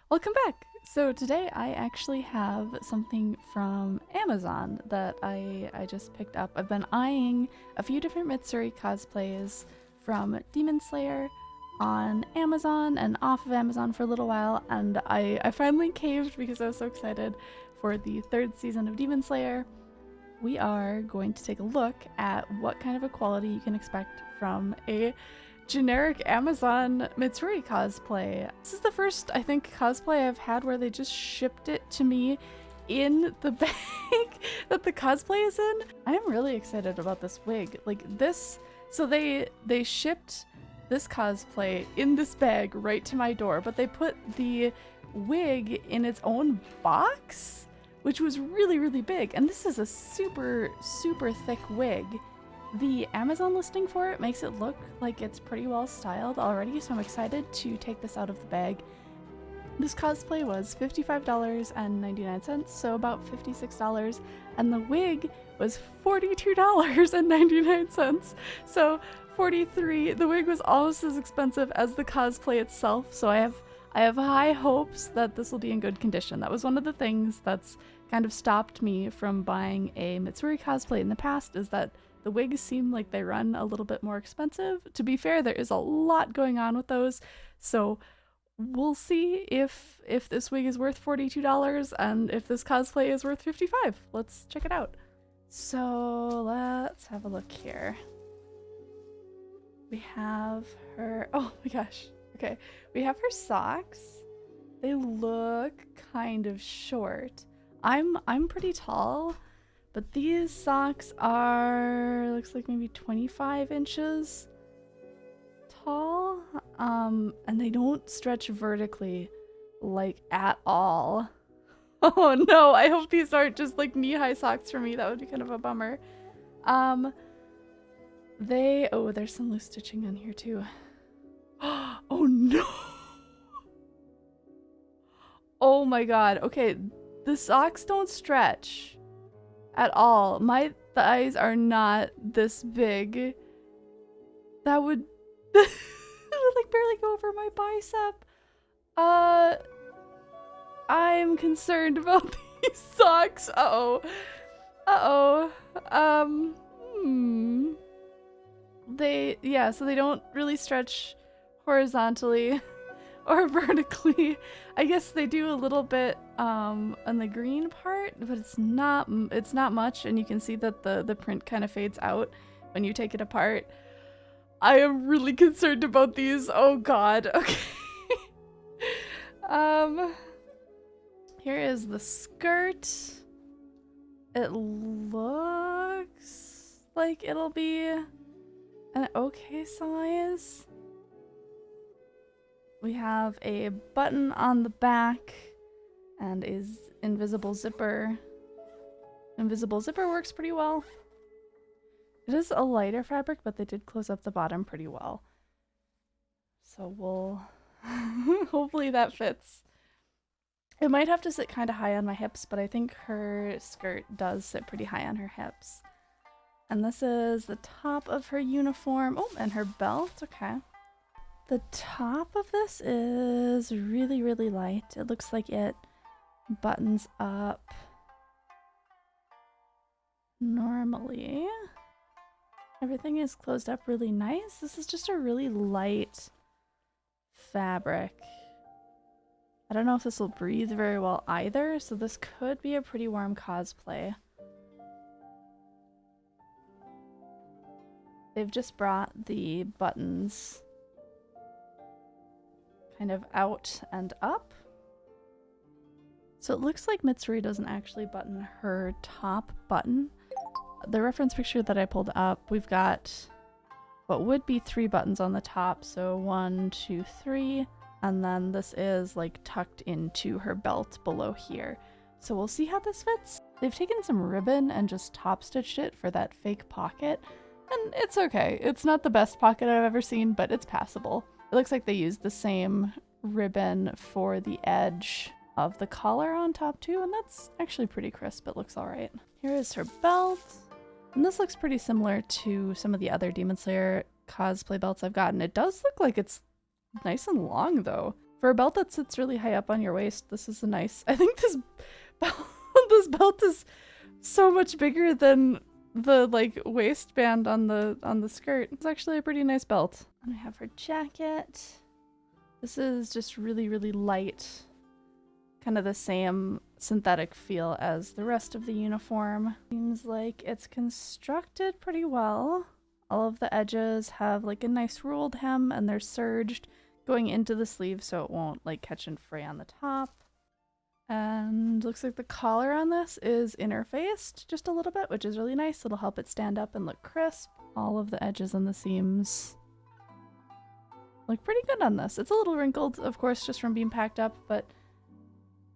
Welcome back! So today I actually have something from Amazon that I just picked up. I've been eyeing a few different Mitsuri cosplays from Demon Slayer on Amazon and off of Amazon for a little while, and I finally caved because I was so excited for the third season of Demon Slayer. We are going to take a look at what kind of a quality you can expect from a generic Amazon Mitsuri cosplay. This is the first, I think, cosplay I've had where they just shipped it to me in the bag that the cosplay is in. I am really excited about this wig. Like this, so they shipped this cosplay in this bag right to my door, but they put the wig in its own box, which was really, really big. And this is a super, super thick wig. The Amazon listing for it makes it look like it's pretty well styled already, so I'm excited to take this out of the bag. This cosplay was $55.99, so about $56, and the wig was $42.99, so $43. The wig was almost as expensive as the cosplay itself, so I have high hopes that this will be in good condition. That was one of the things that's kind of stopped me from buying a Mitsuri cosplay in the past, is that the wigs seem like they run a little bit more expensive. To be fair, there is a lot going on with those, so we'll see if this wig is worth $42 and if this cosplay is worth $55. Let's check it out. So let's have a look here. We have her, oh my gosh, okay. We have her socks. They look kind of short. I'm pretty tall, but these socks are, looks like maybe 25 inches tall, and they don't stretch vertically, like, at all. Oh no, I hope these aren't just like knee-high socks for me. That would be kind of a bummer. Oh, there's some loose stitching on here too. Oh no! Oh my god, okay, the socks don't stretch at all. My thighs are not this big. That would like barely go over my bicep. I'm concerned about these socks. Uh-oh. Uh-oh. So they don't really stretch horizontally or vertically. I guess they do a little bit on the green part, but it's not much, and you can see that the print kind of fades out when you take it apart. I am really concerned about these. Oh god. Okay. Here is the skirt. It looks like it'll be an okay size. We have a button on the back and is invisible zipper. Invisible zipper works pretty well. It is a lighter fabric, but they did close up the bottom pretty well. So we'll hopefully that fits. It might have to sit kind of high on my hips, but I think her skirt does sit pretty high on her hips. And this is the top of her uniform. Oh, and her belt. Okay. The top of this is really, really light. It looks like it buttons up normally. Everything is closed up really nice. This is just a really light fabric. I don't know if this will breathe very well either, so this could be a pretty warm cosplay. They've just brought the buttons kind of out and up. So it looks like Mitsuri doesn't actually button her top button. The reference picture that I pulled up, we've got what would be 3 buttons on the top, so 1, 2, 3, and then this is like tucked into her belt below here. So we'll see how this fits. They've taken some ribbon and just top stitched it for that fake pocket, and it's okay. It's not the best pocket I've ever seen, but it's passable. It looks like they used the same ribbon for the edge of the collar on top too, and that's actually pretty crisp. It looks alright. Here is her belt. And this looks pretty similar to some of the other Demon Slayer cosplay belts I've gotten. It does look like it's nice and long though. For a belt that sits really high up on your waist, this is a nice. I think this belt, this belt is so much bigger than the like waistband on the skirt. It's actually a pretty nice belt. And I have her jacket. This is just really, really light. Kind of the same synthetic feel as the rest of the uniform. Seems like it's constructed pretty well. All of the edges have like a nice ruled hem and they're serged going into the sleeve so it won't like catch and fray on the top. And looks like the collar on this is interfaced just a little bit, which is really nice. It'll help it stand up and look crisp. All of the edges and the seams look pretty good on this. It's a little wrinkled, of course, just from being packed up, but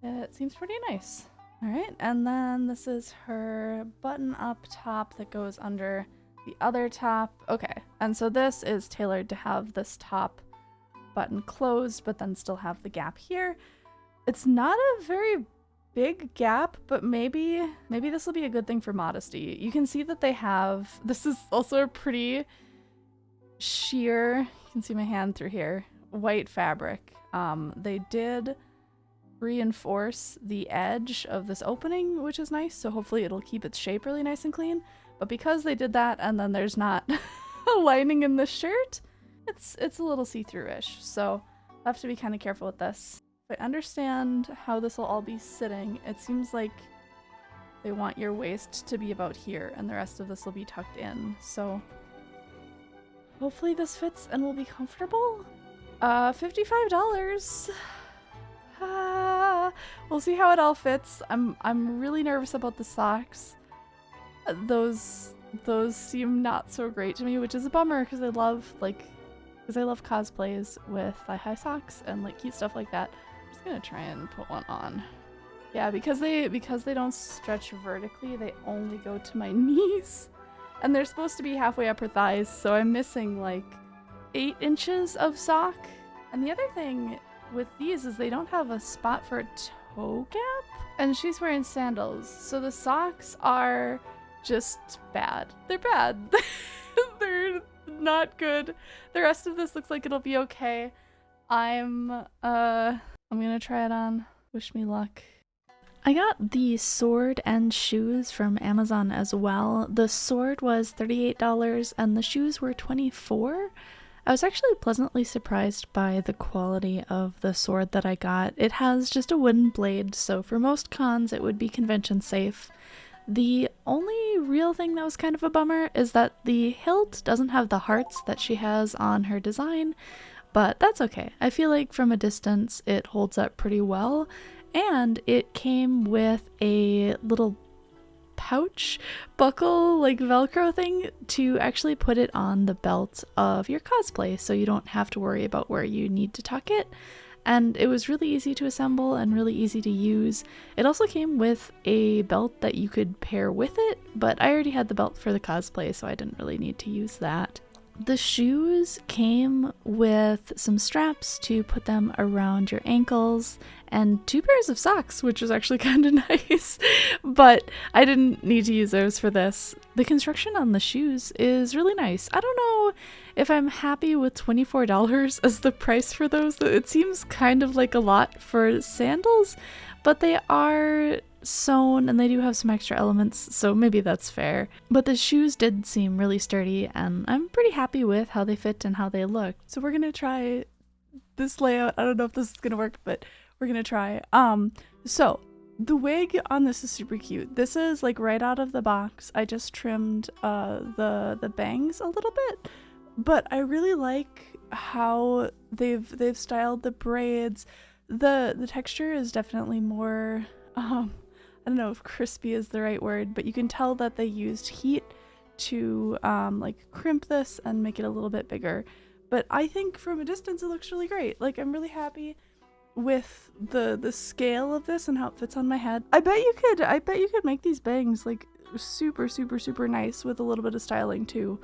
it seems pretty nice. All right, and then this is her button-up top that goes under the other top. Okay, and so this is tailored to have this top button closed, but then still have the gap here. It's not a very big gap, but maybe this will be a good thing for modesty. You can see that they have, this is also a pretty sheer, you can see my hand through here, white fabric. They did reinforce the edge of this opening, which is nice, so hopefully it'll keep its shape really nice and clean. But because they did that and then there's not a lining in the shirt, it's a little see-through-ish, so I'll have to be kind of careful with this. If I understand how this will all be sitting, it seems like they want your waist to be about here and the rest of this will be tucked in, so hopefully this fits and will be comfortable. $55. We'll see how it all fits. I'm really nervous about the socks. Those seem not so great to me, which is a bummer because I love cosplays with thigh-high socks and like cute stuff like that. I'm just gonna try and put one on. Yeah, because they don't stretch vertically, they only go to my knees. And they're supposed to be halfway up her thighs, so I'm missing like 8 inches of sock. And the other thing with these is they don't have a spot for a toe gap. And she's wearing sandals, so the socks are just bad. They're bad. They're not good. The rest of this looks like it'll be okay. I'm gonna try it on. Wish me luck. I got the sword and shoes from Amazon as well. The sword was $38 and the shoes were $24. I was actually pleasantly surprised by the quality of the sword that I got. It has just a wooden blade, so for most cons it would be convention safe. The only real thing that was kind of a bummer is that the hilt doesn't have the hearts that she has on her design, but that's okay. I feel like from a distance it holds up pretty well. And it came with a little pouch buckle, like Velcro thing, to actually put it on the belt of your cosplay so you don't have to worry about where you need to tuck it. And it was really easy to assemble and really easy to use. It also came with a belt that you could pair with it, but I already had the belt for the cosplay, so I didn't really need to use that. The shoes came with some straps to put them around your ankles and 2 pairs of socks, which was actually kind of nice, but I didn't need to use those for this. The construction on the shoes is really nice. I don't know if I'm happy with $24 as the price for those. It seems kind of like a lot for sandals, but they are sewn and they do have some extra elements, so maybe that's fair. But the shoes did seem really sturdy and I'm pretty happy with how they fit and how they look. So we're gonna try this layout. I don't know if this is gonna work, but we're gonna try. So the wig on this is super cute. This is like right out of the box. I just trimmed the bangs a little bit, but I really like how they've styled the braids. The texture is definitely more I don't know if crispy is the right word, but you can tell that they used heat to like crimp this and make it a little bit bigger. But I think from a distance it looks really great. Like, I'm really happy with the scale of this and how it fits on my head. I bet you could make these bangs like super nice with a little bit of styling too.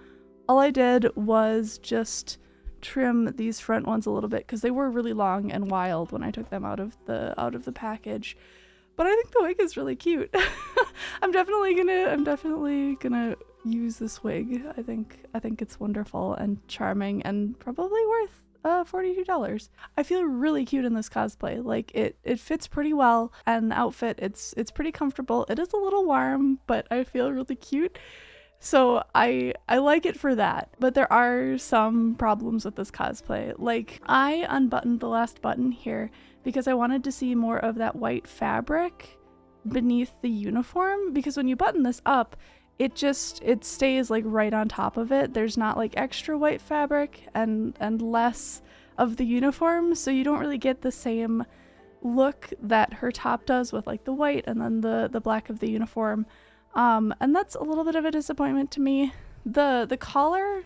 All I did was just trim these front ones a little bit because they were really long and wild when I took them out of the package. But I think the wig is really cute. I'm definitely gonna use this wig. I think it's wonderful and charming and probably worth $42. I feel really cute in this cosplay. Like it fits pretty well, and the outfit, it's pretty comfortable. It is a little warm, but I feel really cute. So I like it for that. But there are some problems with this cosplay. Like, I unbuttoned the last button here because I wanted to see more of that white fabric beneath the uniform, because when you button this up, it stays like right on top of it. There's not like extra white fabric and less of the uniform, so you don't really get the same look that her top does with like the white and then the black of the uniform. And that's a little bit of a disappointment to me. The collar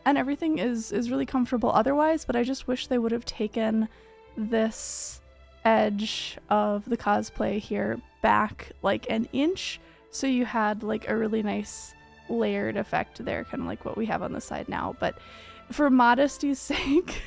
and everything is really comfortable otherwise, but I just wish they would have taken this edge of the cosplay here back like an inch, so you had like a really nice layered effect there, kind of like what we have on the side now. But for modesty's sake,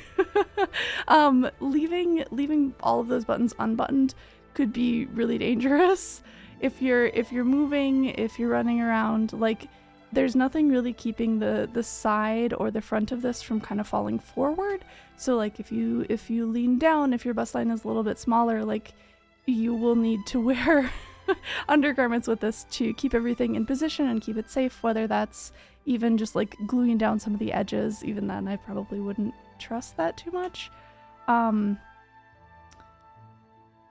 leaving all of those buttons unbuttoned could be really dangerous. If you're moving, if you're running around, like, there's nothing really keeping the side or the front of this from kind of falling forward. So like if you lean down, if your bust line is a little bit smaller, like, you will need to wear undergarments with this to keep everything in position and keep it safe, whether that's even just like gluing down some of the edges. Even then, I probably wouldn't trust that too much.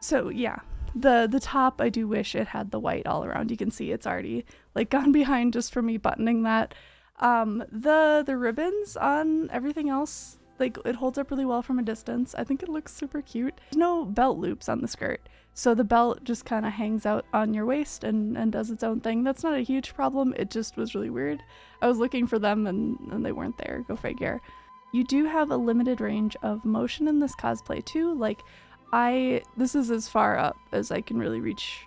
So yeah, the top, I do wish it had the white all around. You can see it's already like gone behind just for me buttoning that. The ribbons on everything else, like, it holds up really well from a distance. I think it looks super cute. There's no belt loops on the skirt, so the belt just kind of hangs out on your waist and does its own thing. That's not a huge problem, it just was really weird. I was looking for them and they weren't there, go figure. You do have a limited range of motion in this cosplay too. Like, this is as far up as I can really reach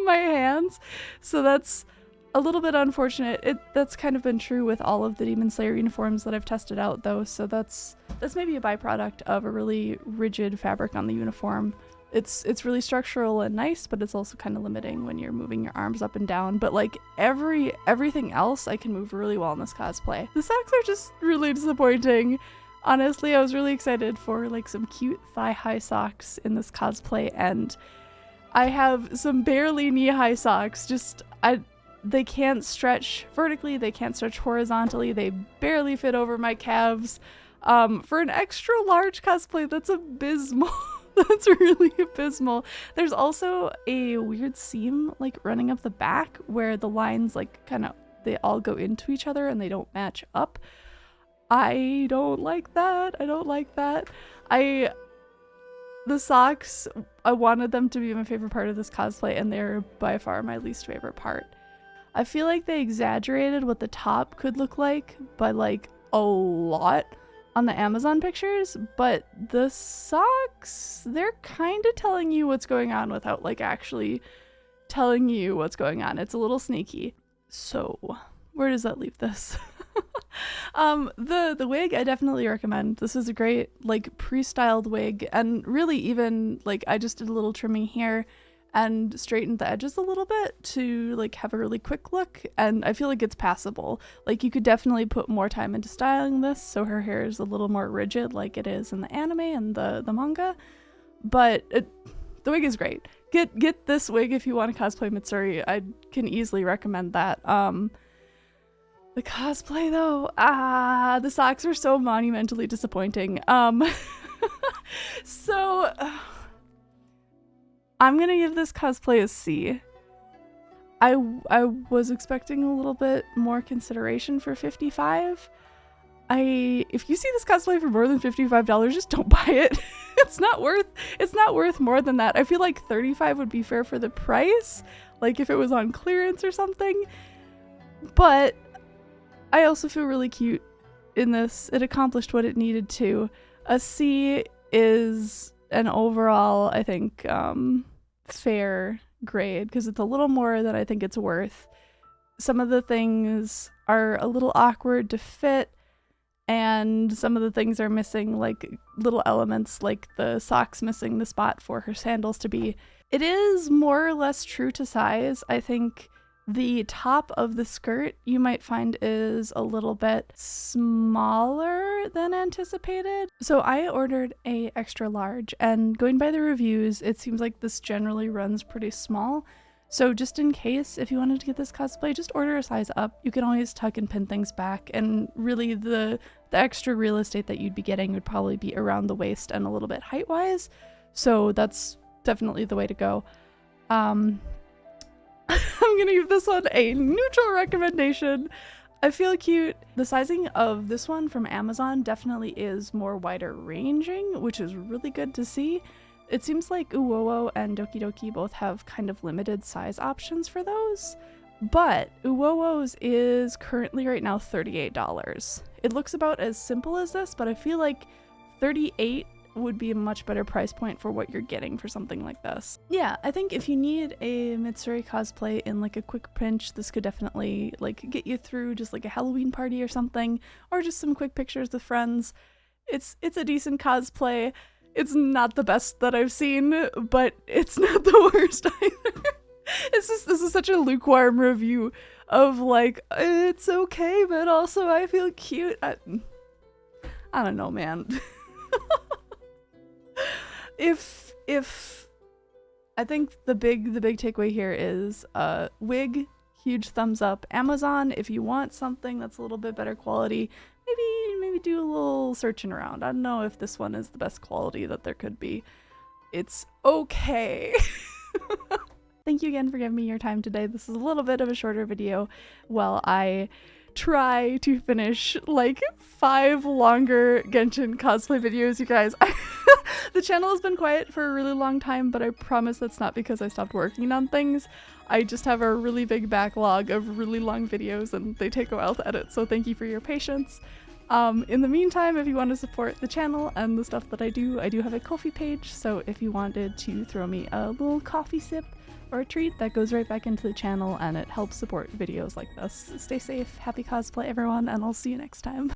my hands, so that's a little bit unfortunate. That's kind of been true with all of the Demon Slayer uniforms that I've tested out though, so that's maybe a byproduct of a really rigid fabric on the uniform. It's really structural and nice, but it's also kind of limiting when you're moving your arms up and down. But like everything else, I can move really well in this cosplay. The socks are just really disappointing. Honestly, I was really excited for like some cute thigh-high socks in this cosplay, and I have some barely knee-high socks. They can't stretch vertically, they can't stretch horizontally, they barely fit over my calves. For an extra large cosplay, that's abysmal. That's really abysmal. There's also a weird seam like running up the back where the lines like they all go into each other and they don't match up. I don't like that. The socks, I wanted them to be my favorite part of this cosplay, and they're by far my least favorite part. I feel like they exaggerated what the top could look like by like a lot on the Amazon pictures, but the socks, they're kind of telling you what's going on without like actually telling you what's going on. It's a little sneaky. So where does that leave this? The wig, I definitely recommend. This is a great like pre-styled wig, and really even like I just did a little trimming here and straightened the edges a little bit to like have a really quick look, and I feel like it's passable. Like, you could definitely put more time into styling this so her hair is a little more rigid like it is in the anime and the manga, but the wig is great. Get this wig if you want to cosplay Mitsuri. I can easily recommend that. The cosplay though, the socks are so monumentally disappointing. So I'm gonna give this cosplay a C. I was expecting a little bit more consideration for $55. If you see this cosplay for more than $55, just don't buy it. It's not worth more than that. I feel like $35 would be fair for the price, like if it was on clearance or something. But I also feel really cute in this. It accomplished what it needed to. A C is an overall, I think, fair grade, because it's a little more than I think it's worth. Some of the things are a little awkward to fit, and some of the things are missing like little elements, like the socks missing the spot for her sandals to be. It is more or less true to size. I think The top of the skirt you might find is a little bit smaller than anticipated. So I ordered a extra large, and going by the reviews, it seems like this generally runs pretty small. So just in case, if you wanted to get this cosplay, just order a size up. You can always tuck and pin things back, and really the extra real estate that you'd be getting would probably be around the waist and a little bit height-wise. So that's definitely the way to go. I'm gonna give this one a neutral recommendation. I feel cute. The sizing of this one from Amazon definitely is more wider ranging, which is really good to see. It seems like Uwowo and Doki Doki both have kind of limited size options for those, but Uwowo's is currently right now $38. It looks about as simple as this, but I feel like $38 would be a much better price point for what you're getting for something like this. Yeah, I think if you need a Mitsuri cosplay in like a quick pinch, this could definitely like get you through just like a Halloween party or something, or just some quick pictures with friends. It's a decent cosplay. It's not the best that I've seen, but it's not the worst either. This is such a lukewarm review of like, it's okay, but also I feel cute. I don't know, man. If I think the big takeaway here is wig, huge thumbs up. Amazon, if you want something that's a little bit better quality, maybe do a little searching around. I don't know if this one is the best quality that there could be. It's okay. Thank you again for giving me your time today. This is a little bit of a shorter video while I try to finish like 5 longer Genshin cosplay videos, you guys. The channel has been quiet for a really long time, but I promise that's not because I stopped working on things. I just have a really big backlog of really long videos and they take a while to edit, so thank you for your patience. In the meantime, if you want to support the channel and the stuff that I do have a Ko-fi page, so if you wanted to throw me a little coffee sip or a treat, that goes right back into the channel and it helps support videos like this. Stay safe, happy cosplay everyone, and I'll see you next time.